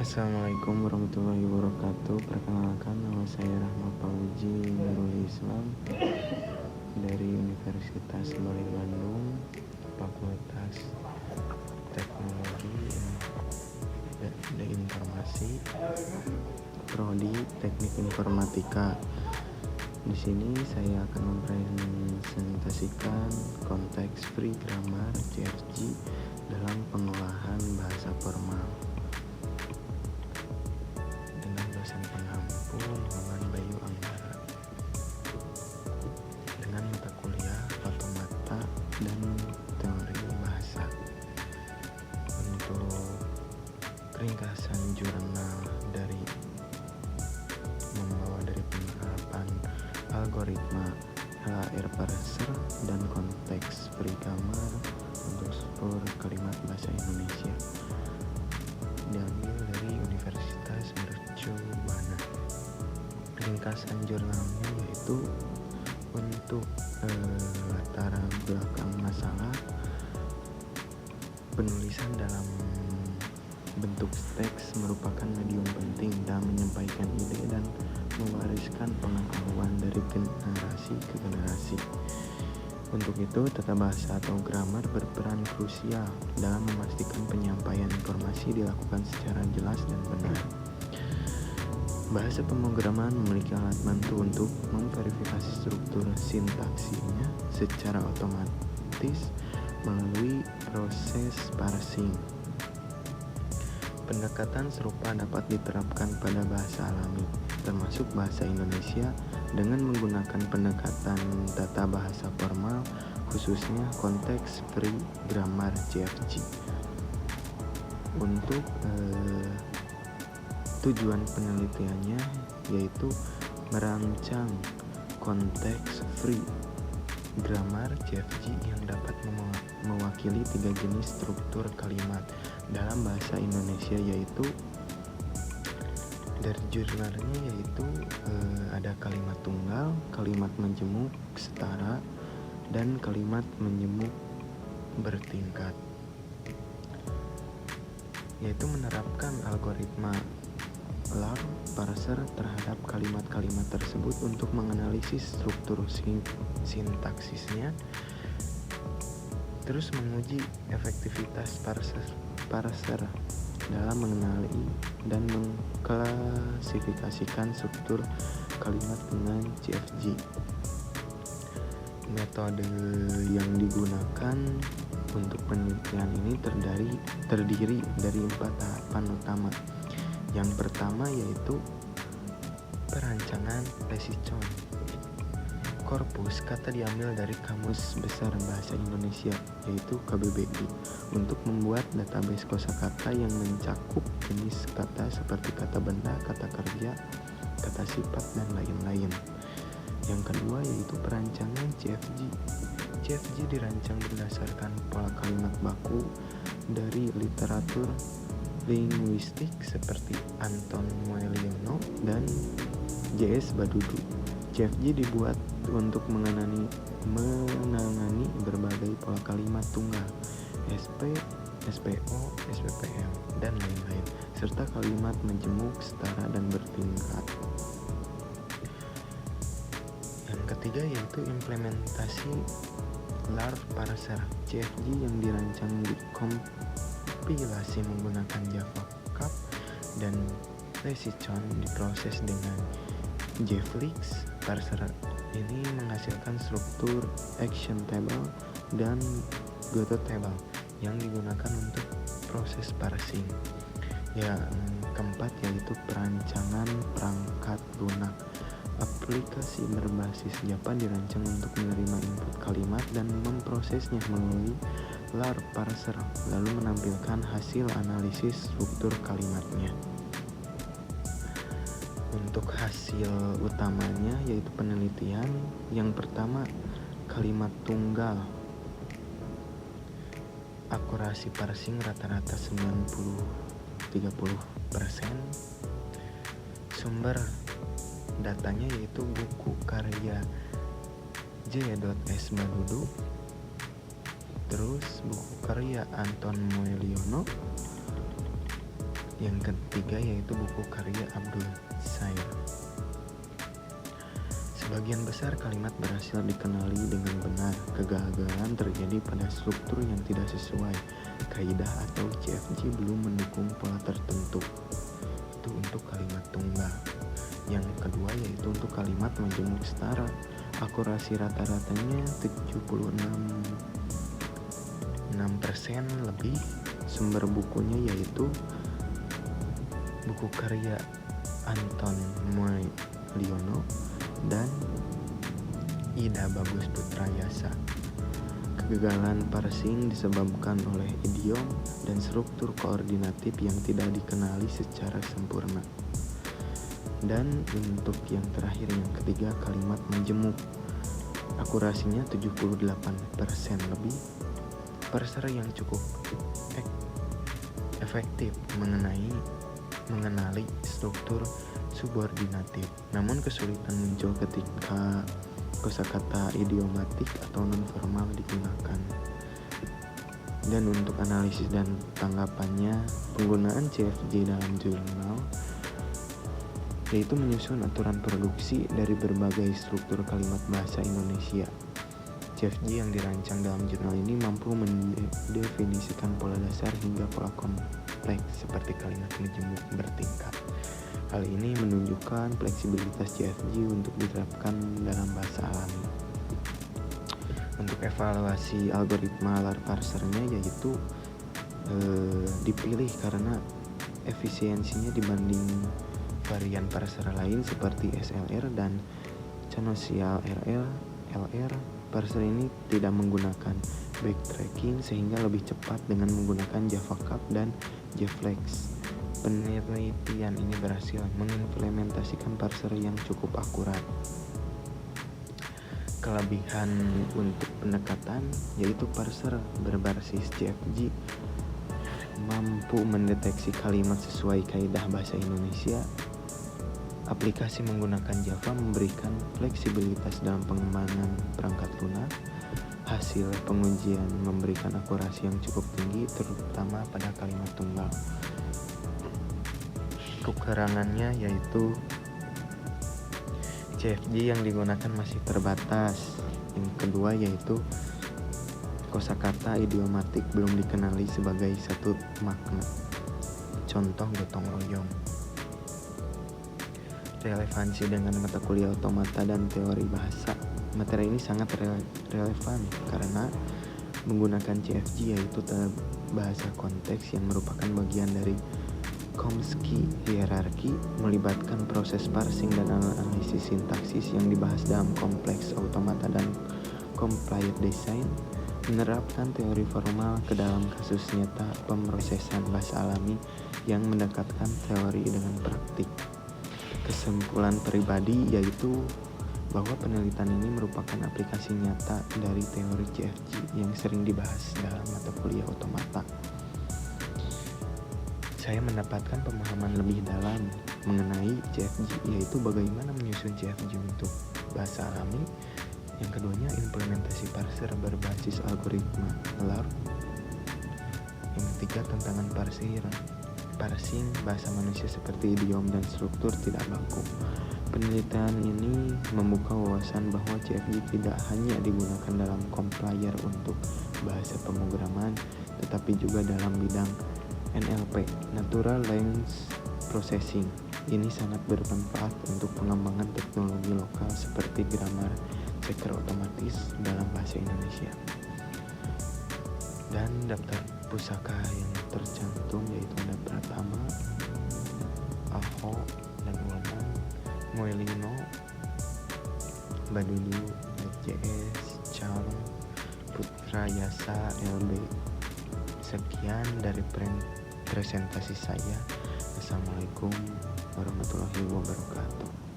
Assalamualaikum warahmatullahi wabarakatuh. Perkenalkan, nama saya Rahmat Fauzi Nurul Islam dari Universitas Bali Bandung, Fakultas Teknologi dan Informasi, Prodi Teknik Informatika. Di sini saya akan mempresentasikan konteks free grammar CFG dalam pengolahan bahasa formal. Dosen pengampu Muhammad Bayu Anggara dengan mata kuliah otomata dan teori bahasa. Untuk ringkasan jurnal dari membawa dari penerapan algoritma LAR parser dan konteks free grammar untuk struktur kalimat bahasa Indonesia, diambil dari Universitas Mercu Buana. Ringkasan jurnalnya yaitu untuk latar belakang masalah, penulisan dalam bentuk teks merupakan medium penting dalam menyampaikan ide dan mewariskan pengetahuan dari generasi ke generasi. Untuk itu, tata bahasa atau grammar berperan krusial dalam memastikan penyampaian informasi dilakukan secara jelas dan benar. Bahasa pemrograman memiliki alat bantu untuk memverifikasi struktur sintaksinya secara otomatis melalui proses parsing. Pendekatan serupa dapat diterapkan pada bahasa alami, termasuk bahasa Indonesia, dengan menggunakan pendekatan tata bahasa formal, khususnya konteks free grammar CFG. Untuk tujuan penelitiannya yaitu merancang konteks free grammar CFG yang dapat mewakili 3 jenis struktur kalimat dalam bahasa Indonesia, yaitu dari jurnalnya yaitu ada kalimat tunggal, kalimat menjemuk setara, dan kalimat menjemuk bertingkat, yaitu menerapkan algoritma LAR parser terhadap kalimat-kalimat tersebut untuk menganalisis struktur sintaksisnya, terus menguji efektivitas parser dalam mengenali dan mengklasifikasikan struktur kalimat dengan CFG. Metode yang digunakan untuk penelitian ini terdiri dari 4 tahapan utama. Yang pertama yaitu perancangan lesikon. Korpus kata diambil dari Kamus Besar Bahasa Indonesia, yaitu KBBI, untuk membuat database kosakata yang mencakup jenis kata seperti kata benda, kata kerja, kata sifat, dan lain-lain. Yang kedua yaitu perancangan CFG. CFG dirancang berdasarkan pola kalimat baku dari literatur linguistik seperti Anton Mueliono dan J.S. Badudu. CFG dibuat untuk menangani berbagai pola kalimat tunggal, SP, SPO, SPPL, dan lain-lain, serta kalimat menjemuk, setara, dan bertingkat. Yang ketiga yaitu implementasi LAR parser. CFG yang dirancang dikompilasi menggunakan Java Cap dan lesikon diproses dengan JFlix. Parser ini menghasilkan struktur action table dan goto table yang digunakan untuk proses parsing. Yang keempat yaitu perancangan perangkat lunak. Aplikasi berbasis Java dirancang untuk menerima input kalimat dan memprosesnya melalui LAR parser, lalu menampilkan hasil analisis struktur kalimatnya. Untuk hasil utamanya yaitu penelitian yang pertama, kalimat tunggal. Akurasi parsing rata-rata 90-30%. Sumber datanya yaitu buku karya J.S. Badudu, terus buku karya Anton Mueliono, Yang ketiga yaitu buku karya Abdul Shair. Sebagian besar kalimat berhasil dikenali dengan benar. Kegagalan terjadi pada struktur yang tidak sesuai kaidah atau CFG belum mendukung pola tertentu. Itu untuk kalimat tunggal. Yang kedua yaitu untuk kalimat majemuk setara. Akurasi rata-ratanya 76% lebih. Sumber bukunya yaitu buku karya Anton Mulyono dan Ida Bagus Putrayasa. Kegagalan parsing disebabkan oleh idiom dan struktur koordinatif yang tidak dikenali secara sempurna. Dan untuk yang terakhir, yang ketiga, kalimat majemuk. Akurasinya 78% lebih. Parser yang cukup efektif mengenali struktur subordinatif, namun kesulitan muncul ketika kosakata idiomatik atau non-formal digunakan. Dan untuk analisis dan tanggapannya, penggunaan CFG dalam jurnal yaitu menyusun aturan produksi dari berbagai struktur kalimat bahasa Indonesia. CFG yang dirancang dalam jurnal ini mampu mendefinisikan pola dasar hingga pola kompleks seperti kalimat majemuk bertingkat. Hal ini menunjukkan fleksibilitas CFG untuk diterapkan dalam bahasa alami. Untuk evaluasi algoritma LAR parsernya yaitu dipilih karena efisiensinya dibanding varian parser lain seperti SLR dan Canosial LR. Parser ini tidak menggunakan backtracking sehingga lebih cepat dengan menggunakan JavaCap dan JFlex. Penelitian ini berhasil mengimplementasikan parser yang cukup akurat. Kelebihan untuk pendekatan yaitu parser berbasis CFG mampu mendeteksi kalimat sesuai kaidah bahasa Indonesia. Aplikasi menggunakan Java memberikan fleksibilitas dalam pengembangan perangkat lunak. Hasil pengujian memberikan akurasi yang cukup tinggi terutama pada kalimat tunggal. Kekurangannya yaitu CFG yang digunakan masih terbatas. Yang kedua yaitu kosakata idiomatik belum dikenali sebagai satu makna. Contoh gotong royong. Relevansi dengan mata kuliah otomata dan teori bahasa. Materi ini sangat relevan karena menggunakan CFG yaitu bahasa konteks yang merupakan bagian dari Chomsky hierarki, melibatkan proses parsing dan analisis sintaksis yang dibahas dalam kompleks otomata dan compiler design, menerapkan teori formal ke dalam kasus nyata pemrosesan bahasa alami yang mendekatkan teori dengan praktik. Kesimpulan pribadi yaitu bahwa penelitian ini merupakan aplikasi nyata dari teori CFG yang sering dibahas dalam mata kuliah otomata. Saya mendapatkan pemahaman lebih dalam mengenai CFG, yaitu bagaimana menyusun CFG untuk bahasa alami. Yang keduanya, implementasi parser berbasis algoritma LAR. Yang ketiga, tantangan parsing bahasa manusia seperti idiom dan struktur tidak baku. Penelitian ini membuka wawasan bahwa CFG tidak hanya digunakan dalam compiler untuk bahasa pemrograman, tetapi juga dalam bidang NLP, Natural Language Processing. Ini sangat bermanfaat untuk pengembangan teknologi lokal seperti grammar checker otomatis dalam bahasa Indonesia. Dan daftar pusaka yang tercantum yaitu ada Pratama, Aho dan Ulman, Moelino, Badudu, JS, Chang, Putrayasa, LB. Sekian dari presentasi saya. Assalamualaikum warahmatullahi wabarakatuh.